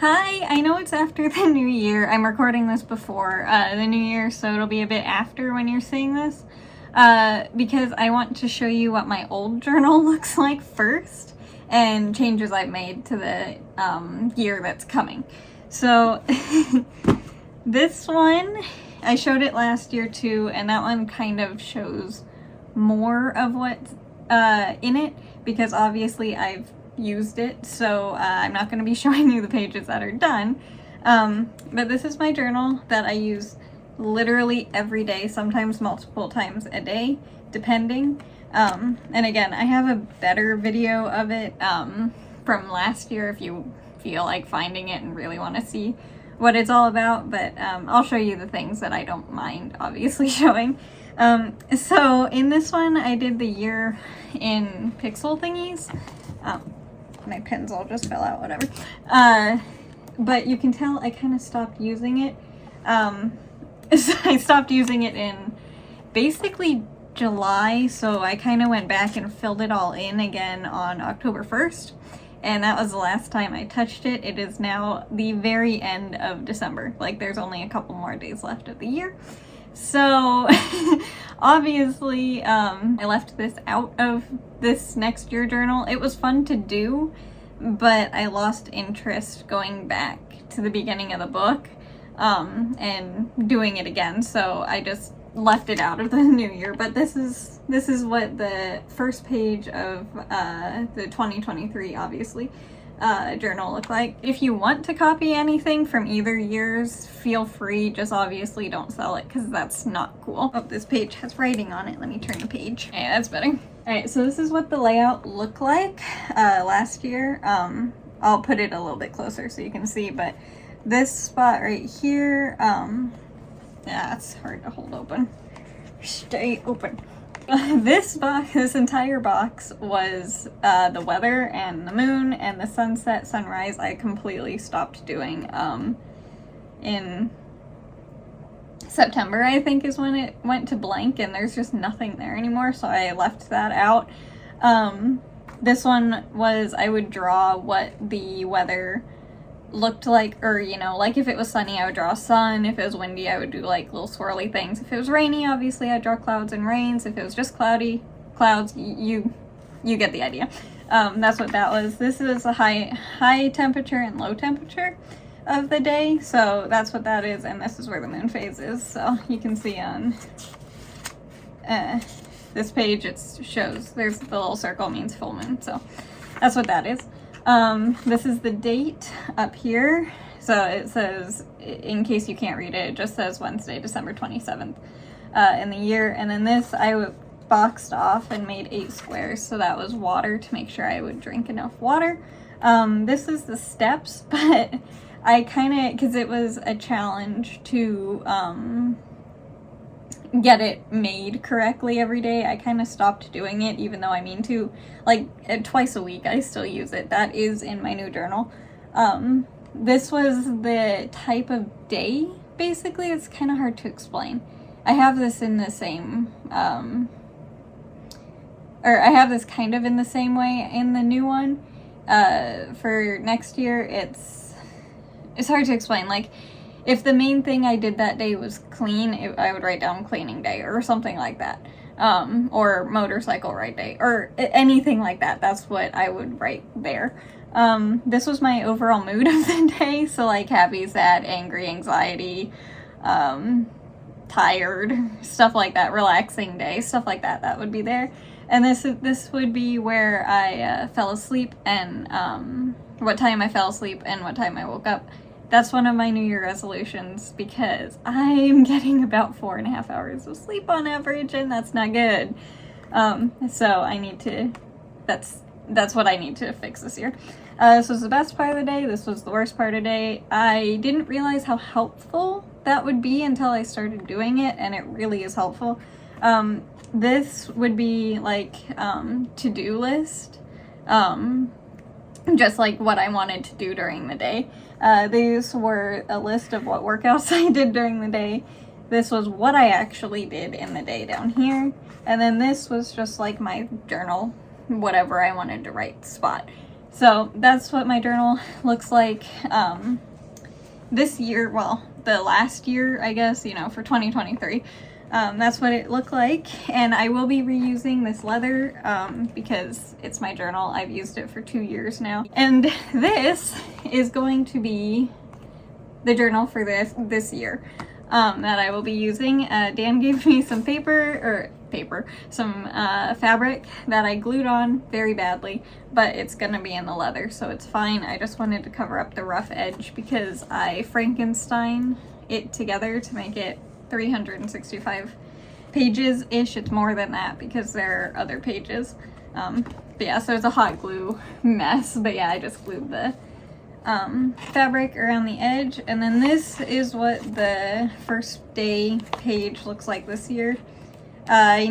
Hi, I know it's after the new year. I'm recording this before the new year, so it'll be a bit after when you're seeing this. Because I want to show you what my old journal looks like first and changes I've made to the year that's coming. So this one, I showed it last year too, and that one kind of shows more of what's in it because obviously I've used it, so I'm not going to be showing you the pages that are done. But this is my journal that I use literally every day, sometimes multiple times a day, depending. And again, I have a better video of it from last year if you feel like finding it and really want to see what it's all about, but I'll show you the things that I don't mind obviously showing. So in this one, I did the year in pixel thingies. My pens all just fell out, whatever. But you can tell I kind of stopped using it. So I stopped using it in basically July, so I kind of went back and filled it all in again on October 1st. And that was the last time I touched it. It is now the very end of December. Like, there's only a couple more days left of the year. So, obviously, I left this out of this next year journal. It was fun to do, but I lost interest going back to the beginning of the book, and doing it again. So I just left it out of the new year. But this is what the first page of the 2023, obviously, journal look like. If you want to copy anything from either years, feel free. Just obviously don't sell it because that's not cool. Oh, this page has writing on it. Let me turn the page. Okay, that's better. All right, so this is what the layout looked like last year. I'll put it a little bit closer so you can see, but this spot right here, yeah, it's hard to hold open. Stay open. This entire box was the weather and the moon and the sunset, sunrise. I completely stopped doing in September, I think, is when it went to blank, and there's just nothing there anymore, so I left that out. This one was, I would draw what the weather looked like, or, you know, like if it was sunny, I would draw sun. If it was windy, I would do like little swirly things. If it was rainy, obviously I'd draw clouds and rains. If it was just cloudy, clouds, you get the idea. That's what that was. This is a high temperature and low temperature of the day, so that's what that is, and this is where the moon phase is. So you can see on this page, it shows there's the little circle means full moon, so that's what that is. This is the date up here. So it says, in case you can't read it, it just says Wednesday, December 27th in the year. And then this I boxed off and made 8 squares. So that was water to make sure I would drink enough water. This is the steps, but I kind of, because it was a challenge to get it made correctly every day, I kind of stopped doing it, even though I mean to. Like, twice a week I still use it. That is in my new journal. This was the type of day, basically. It's kind of hard to explain. I have this in the same, or I have this kind of in the same way in the new one. For next year, it's hard to explain. Like, if the main thing I did that day was clean, I would write down cleaning day or something like that. Or motorcycle ride day or anything like that. That's what I would write there. This was my overall mood of the day. So like happy, sad, angry, anxiety, tired, stuff like that, relaxing day, stuff like that, that would be there. And this would be where I fell asleep and what time I fell asleep and what time I woke up. That's one of my New Year resolutions because I'm getting about 4.5 hours of sleep on average, and that's not good. So I need to, that's what I need to fix this year. This was the best part of the day. This was the worst part of the day. I didn't realize how helpful that would be until I started doing it, and it really is helpful. This would be like to-do list. Just like what I wanted to do during the day. These were a list of what workouts I did during the day. This was what I actually did in the day down here. And then this was just like my journal, whatever I wanted to write spot. So that's what my journal looks like this year. Well, the last year, I guess, you know, for 2023. That's what it looked like, and I will be reusing this leather because it's my journal. I've used it for 2 years now, and this is going to be the journal for this year that I will be using. Dan gave me some some fabric that I glued on very badly, but it's gonna be in the leather, so it's fine. I just wanted to cover up the rough edge because I Frankenstein it together to make it 365 pages-ish. It's more than that because there are other pages. But yeah, so it's a hot glue mess. But yeah, I just glued the fabric around the edge. And then this is what the first day page looks like this year. I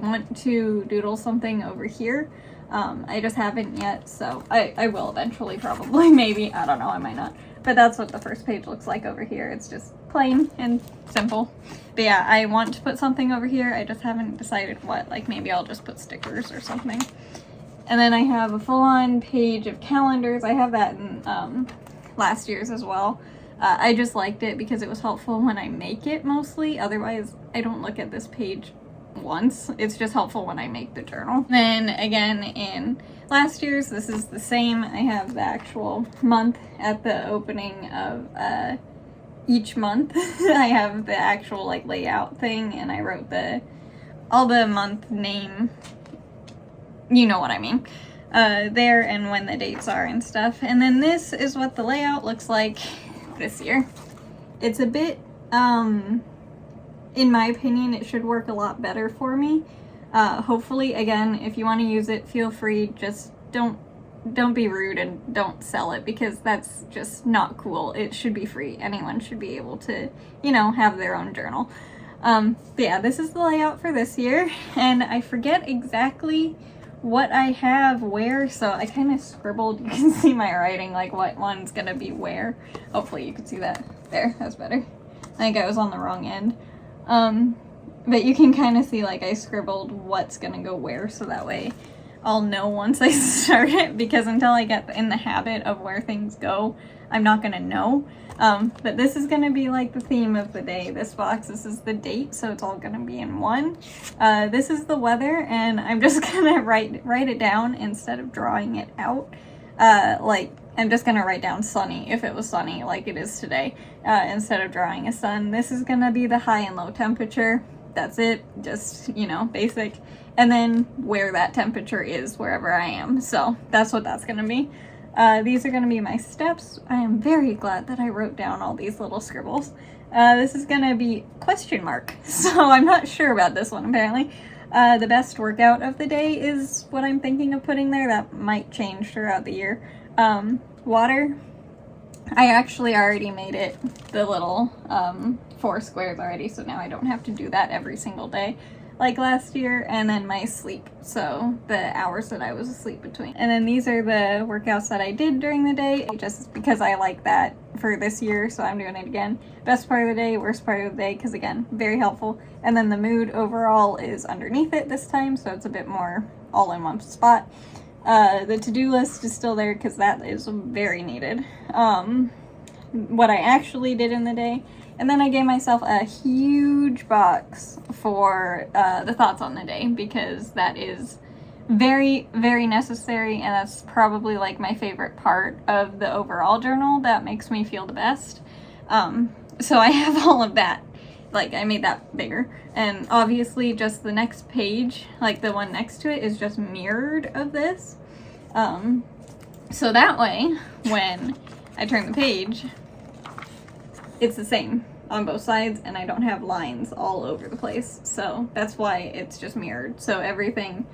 want to doodle something over here. I just haven't yet, so I will eventually, probably, maybe. I don't know, I might not. But that's what the first page looks like over here. It's just plain and simple. But yeah, I want to put something over here. I just haven't decided what. Like, maybe I'll just put stickers or something. And then I have a full-on page of calendars. I have that in last year's as well. I just liked it because it was helpful when I make it mostly. Otherwise, I don't look at this page once. It's just helpful when I make the journal. Then again, in last year's, this is the same. I have the actual month at the opening of each month. I have the actual like layout thing, and I wrote all the month name, you know what I mean, there, and when the dates are and stuff. And then this is what the layout looks like this year. It's a bit in my opinion, it should work a lot better for me. Hopefully, again, if you want to use it, feel free. Just don't be rude and don't sell it, because that's just not cool. It should be free. Anyone should be able to, you know, have their own journal. But yeah, this is the layout for this year, and I forget exactly what I have where, so I kind of scribbled. You can see my writing, like what one's gonna be where. Hopefully you can see that. There, that's better. I think I was on the wrong end. But you can kind of see, like, I scribbled what's gonna go where, so that way I'll know once I start it, because until I get in the habit of where things go, I'm not gonna know. But this is gonna be like the theme of the day. This box, this is the date, so it's all gonna be in one. This is the weather, and I'm just gonna write it down instead of drawing it out. Like, I'm just gonna write down sunny if it was sunny, like it is today, instead of drawing a sun. This is gonna be the high and low temperature. That's it, just, you know, basic. And then where that temperature is wherever I am. So that's what that's gonna be. These are gonna be my steps. I am very glad that I wrote down all these little scribbles. This is gonna be question mark. So I'm not sure about this one, apparently. The best workout of the day is what I'm thinking of putting there. That might change throughout the year. Water. I actually already made it the little 4 squares already, so now I don't have to do that every single day like last year. And then my sleep, so the hours that I was asleep between. And then these are the workouts that I did during the day, just because I like that for this year, so I'm doing it again. Best part of the day, worst part of the day, because again, very helpful. And then the mood overall is underneath it this time, so it's a bit more all in one spot. The to-do list is still there because that is very needed. What I actually did in the day, and then I gave myself a huge box for the thoughts on the day, because that is very, very necessary, and that's probably like my favorite part of the overall journal. That makes me feel the best. So I have all of that. Like, I made that bigger, and obviously just the next page, like the one next to it, is just mirrored of this. So that way, when I turn the page, it's the same on both sides, and I don't have lines all over the place. So that's why it's just mirrored. So everything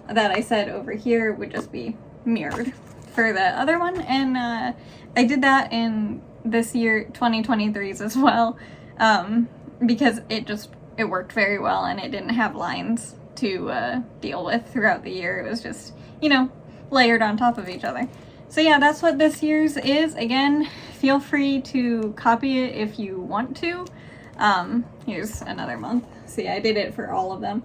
that I said over here would just be mirrored for the other one. And I did that in this year, 2023's as well. Because it worked very well, and it didn't have lines to deal with throughout the year. It was just, you know, layered on top of each other. So yeah, that's what this year's is. Again, feel free to copy it if you want to. Here's another month. See, I did it for all of them.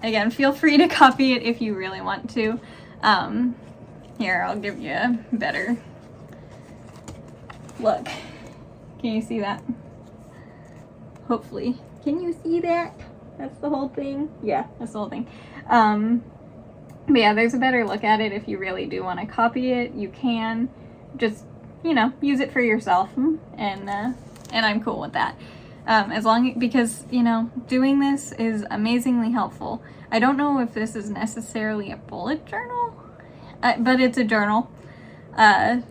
Again, feel free to copy it if you really want to. Here, I'll give you a better look. Can you see that? Hopefully. Can you see that? That's the whole thing? Yeah, that's the whole thing. But yeah, there's a better look at it. If you really do want to copy it, you can. Just, you know, use it for yourself, and I'm cool with that. Because, you know, doing this is amazingly helpful. I don't know if this is necessarily a bullet journal, but it's a journal that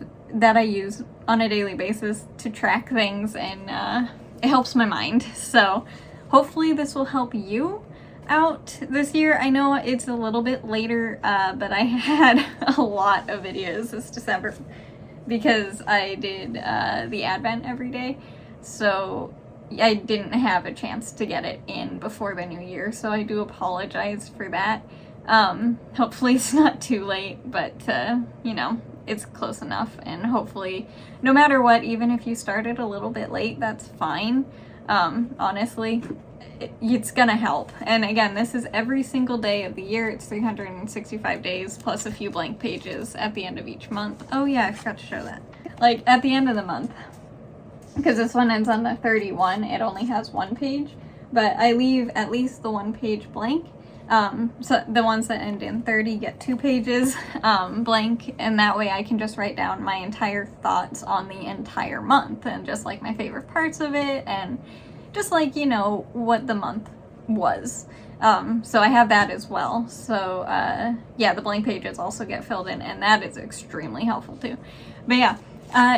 I use on a daily basis to track things, and it helps my mind. So hopefully this will help you out this year. I know it's a little bit later, but I had a lot of videos this December because I did the Advent every day, so I didn't have a chance to get it in before the new year, so I do apologize for that. Hopefully it's not too late, but you know, it's close enough, and hopefully, no matter what, even if you started a little bit late, that's fine. Honestly, it's gonna help. And again, this is every single day of the year. It's 365 days plus a few blank pages at the end of each month. Oh yeah, I forgot to show that. Like at the end of the month, because this one ends on the 31, it only has one page, but I leave at least the one page blank. So the ones that end in 30 get 2 pages blank, and that way I can just write down my entire thoughts on the entire month, and just like my favorite parts of it, and just like, you know, what the month was. So I have that as well. So yeah, the blank pages also get filled in, and that is extremely helpful too. But yeah,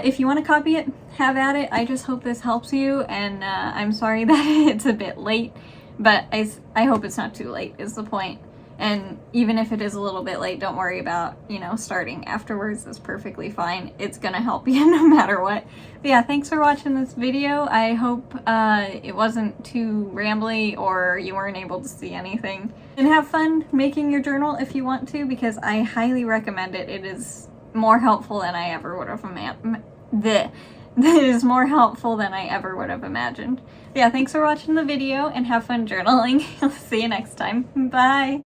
if you want to copy it, have at it. I just hope this helps you, and I'm sorry that it's a bit late, but I hope it's not too late is the point. And even if it is a little bit late, don't worry about, you know, starting afterwards. That's perfectly fine. It's gonna help you no matter what. But yeah, thanks for watching this video. I hope it wasn't too rambly or you weren't able to see anything. And have fun making your journal if you want to, because I highly recommend it. It is more helpful than I ever would have imagined. That is more helpful than I ever would have imagined. But yeah, thanks for watching the video, and have fun journaling. See you next time. Bye!